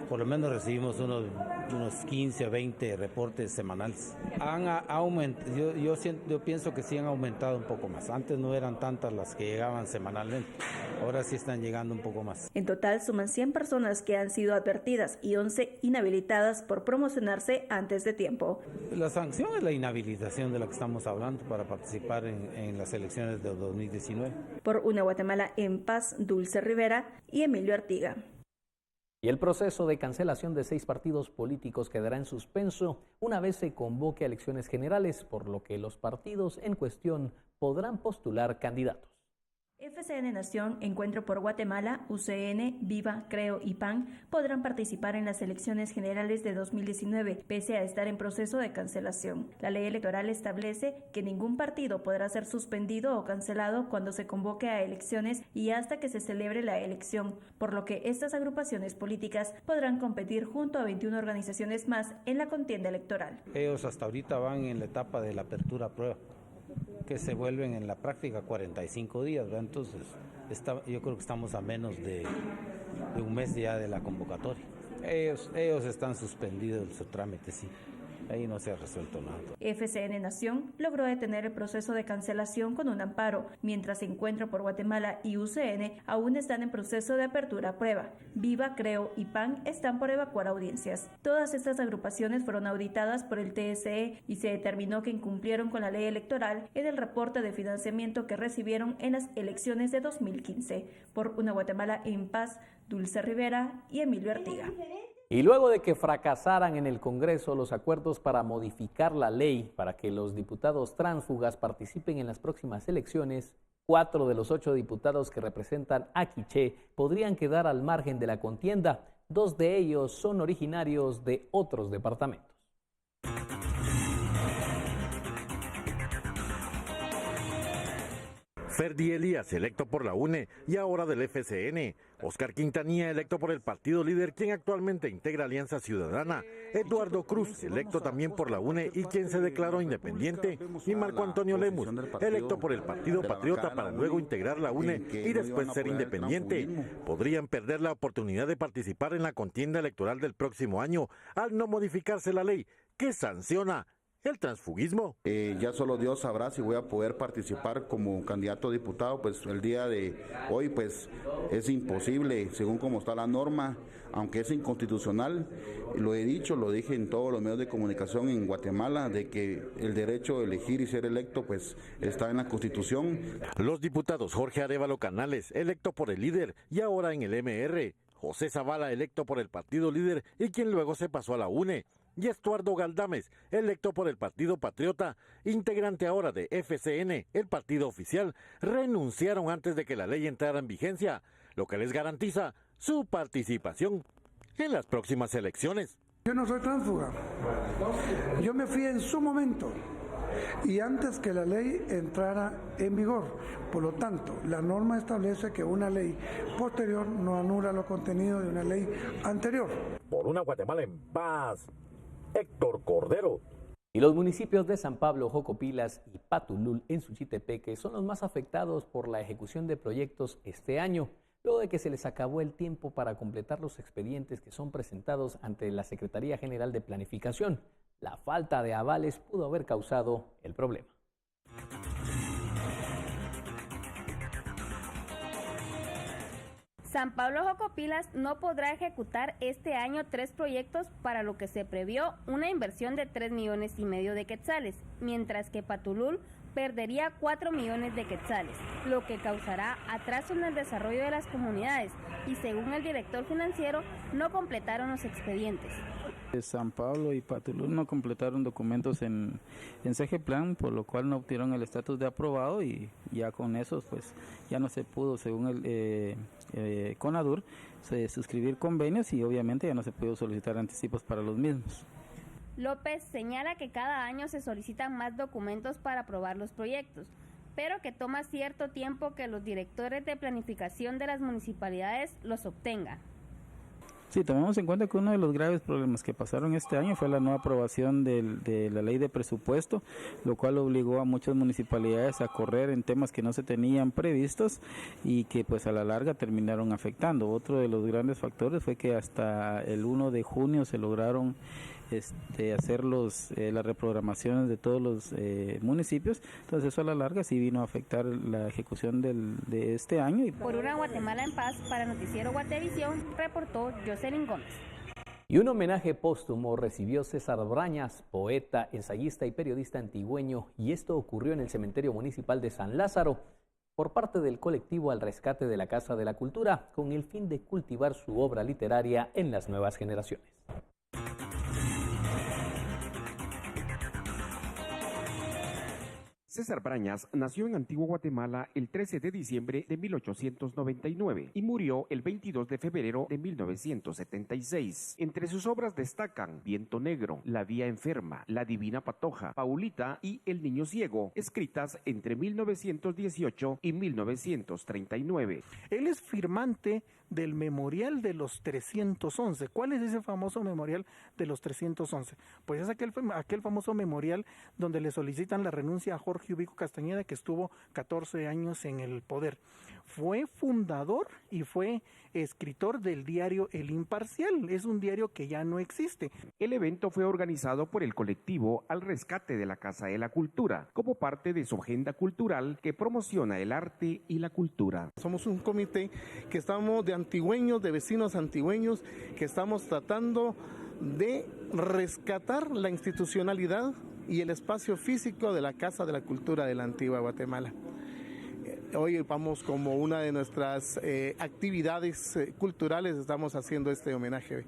por lo menos recibimos unos 15 o 20 reportes semanales. Han aumentado, yo pienso que sí han aumentado un poco más. Antes no eran tantas las que llegaban semanalmente, ahora sí están llegando un poco más. En total suman 100 personas que han sido advertidas y 11 inhabilitadas por promocionarse antes de tiempo. La sanción es la inhabilitación de la que estamos hablando para participar en las elecciones de 2019. Por una Guatemala en paz, Dulce Rivera y Emilio Artiga. Y el proceso de cancelación de 6 partidos políticos quedará en suspenso una vez se convoque a elecciones generales, por lo que los partidos en cuestión podrán postular candidatos. FCN Nación, Encuentro por Guatemala, UCN, Viva, Creo y PAN podrán participar en las elecciones generales de 2019, pese a estar en proceso de cancelación. La ley electoral establece que ningún partido podrá ser suspendido o cancelado cuando se convoque a elecciones y hasta que se celebre la elección, por lo que estas agrupaciones políticas podrán competir junto a 21 organizaciones más en la contienda electoral. Ellos hasta ahorita van en la etapa de la apertura a prueba, que se vuelven en la práctica 45 días, ¿verdad? Entonces yo creo que estamos a menos de un mes ya de la convocatoria. Ellos están suspendidos de su trámite, sí. Ahí no se ha resuelto nada. FCN Nación logró detener el proceso de cancelación con un amparo, mientras Encuentro por Guatemala y UCN aún están en proceso de apertura a prueba. Viva, Creo y PAN están por evacuar audiencias. Todas estas agrupaciones fueron auditadas por el TSE y se determinó que incumplieron con la ley electoral en el reporte de financiamiento que recibieron en las elecciones de 2015. Por una Guatemala en paz, Dulce Rivera y Emilio Artiga. Y luego de que fracasaran en el Congreso los acuerdos para modificar la ley para que los diputados tránsfugas participen en las próximas elecciones, 4 de los 8 diputados que representan a Quiché podrían quedar al margen de la contienda. 2 de ellos son originarios de otros departamentos. Ferdi Elías, electo por la UNE y ahora del FCN. Oscar Quintanilla, electo por el Partido Líder, quien actualmente integra Alianza Ciudadana. Eduardo Cruz, electo también por la UNE y quien se declaró independiente. Y Marco Antonio Lemus, electo por el Partido Patriota para luego integrar la UNE y después ser independiente. Podrían perder la oportunidad de participar en la contienda electoral del próximo año al no modificarse la ley que sanciona el transfugismo. Ya solo Dios sabrá si voy a poder participar como candidato a diputado, pues el día de hoy pues es imposible, según como está la norma, aunque es inconstitucional. Lo he dicho, lo dije en todos los medios de comunicación en Guatemala, de que el derecho de elegir y ser electo pues está en la Constitución. Los diputados Jorge Arévalo Canales, electo por el Líder y ahora en el MR, José Zavala, electo por el Partido Líder y quien luego se pasó a la UNE, y Estuardo Galdames, electo por el Partido Patriota, integrante ahora de FCN, el partido oficial, renunciaron antes de que la ley entrara en vigencia. lo que les garantiza su participación en las próximas elecciones. Yo no soy tránsfuga. Yo me fui en su momento y antes que la ley entrara en vigor. Por lo tanto, la norma establece que una ley posterior no anula los contenidos de una ley anterior. Por una Guatemala en paz, Héctor Cordero. Y los municipios de San Pablo, Jocopilas y Patulul en Suchitepeque son los más afectados por la ejecución de proyectos este año, luego de que se les acabó el tiempo para completar los expedientes que son presentados ante la Secretaría General de Planificación. La falta de avales pudo haber causado el problema. San Pablo Jocopilas no podrá ejecutar este año 3 proyectos para lo que se previó una inversión de 3,5 millones de quetzales, mientras que Patulul perdería 4 millones de quetzales, lo que causará atraso en el desarrollo de las comunidades y, según el director financiero, no completaron los expedientes. San Pablo y Patulul no completaron documentos en CGPlan, por lo cual no obtuvieron el estatus de aprobado y ya con eso pues ya no se pudo, según el CONADUR, suscribir convenios y obviamente ya no se pudo solicitar anticipos para los mismos. López señala que cada año se solicitan más documentos para aprobar los proyectos, pero que toma cierto tiempo que los directores de planificación de las municipalidades los obtengan. Sí, tomemos en cuenta que uno de los graves problemas que pasaron este año fue la no aprobación de la ley de presupuesto, lo cual obligó a muchas municipalidades a correr en temas que no se tenían previstos y que pues a la larga terminaron afectando. Otro de los grandes factores fue que hasta el 1 de junio se lograron hacer las reprogramaciones de todos los municipios, entonces eso a la larga sí vino a afectar la ejecución de este año. Por una Guatemala en paz, para Noticiero Guatevisión, reportó Jocelyn Gómez. Y un homenaje póstumo recibió César Brañas, poeta, ensayista y periodista antigüeño, y esto ocurrió en el Cementerio Municipal de San Lázaro, por parte del colectivo Al Rescate de la Casa de la Cultura, con el fin de cultivar su obra literaria en las nuevas generaciones. César Brañas nació en Antigua Guatemala el 13 de diciembre de 1899 y murió el 22 de febrero de 1976. Entre sus obras destacan Viento Negro, La Vía Enferma, La Divina Patoja, Paulita y El Niño Ciego, escritas entre 1918 y 1939. Él es firmante del Memorial de los 311. ¿Cuál es ese famoso Memorial de los 311? Pues es aquel famoso memorial donde le solicitan la renuncia a Jorge Ubico Castañeda, que estuvo 14 años en el poder. Fue fundador y fue escritor del diario El Imparcial. Es un diario que ya no existe. El evento fue organizado por el colectivo Al Rescate de la Casa de la Cultura, como parte de su agenda cultural que promociona el arte y la cultura. Somos un comité que estamos de antigüeños, de vecinos antigüeños, que estamos tratando de rescatar la institucionalidad y el espacio físico de la Casa de la Cultura de la Antigua Guatemala. Hoy vamos como una de nuestras actividades culturales, estamos haciendo este homenaje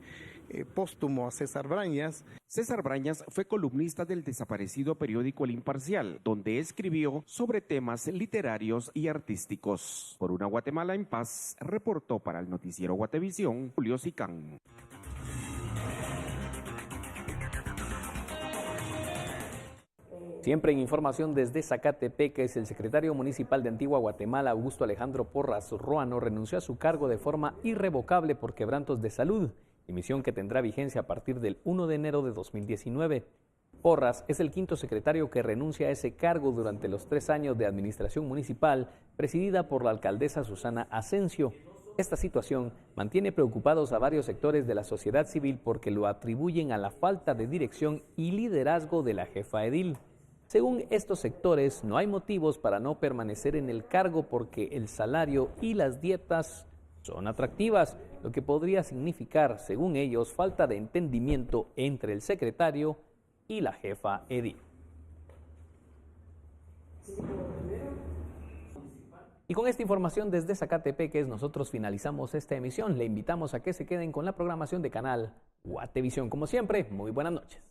póstumo a César Brañas. César Brañas fue columnista del desaparecido periódico El Imparcial, donde escribió sobre temas literarios y artísticos. Por una Guatemala en paz, reportó para el noticiero Guatevisión, Julio Sicán. Siempre en información desde Zacatepeques, el secretario municipal de Antigua Guatemala, Augusto Alejandro Porras Ruano, renunció a su cargo de forma irrevocable por quebrantos de salud, dimisión que tendrá vigencia a partir del 1 de enero de 2019. Porras es el quinto secretario que renuncia a ese cargo durante los 3 años de administración municipal presidida por la alcaldesa Susana Asensio. Esta situación mantiene preocupados a varios sectores de la sociedad civil porque lo atribuyen a la falta de dirección y liderazgo de la jefa edil. Según estos sectores, no hay motivos para no permanecer en el cargo porque el salario y las dietas son atractivas, lo que podría significar, según ellos, falta de entendimiento entre el secretario y la jefa edil. Y con esta información desde Zacatepeques nosotros finalizamos esta emisión. Le invitamos a que se queden con la programación de Canal Guatevisión. Como siempre, muy buenas noches.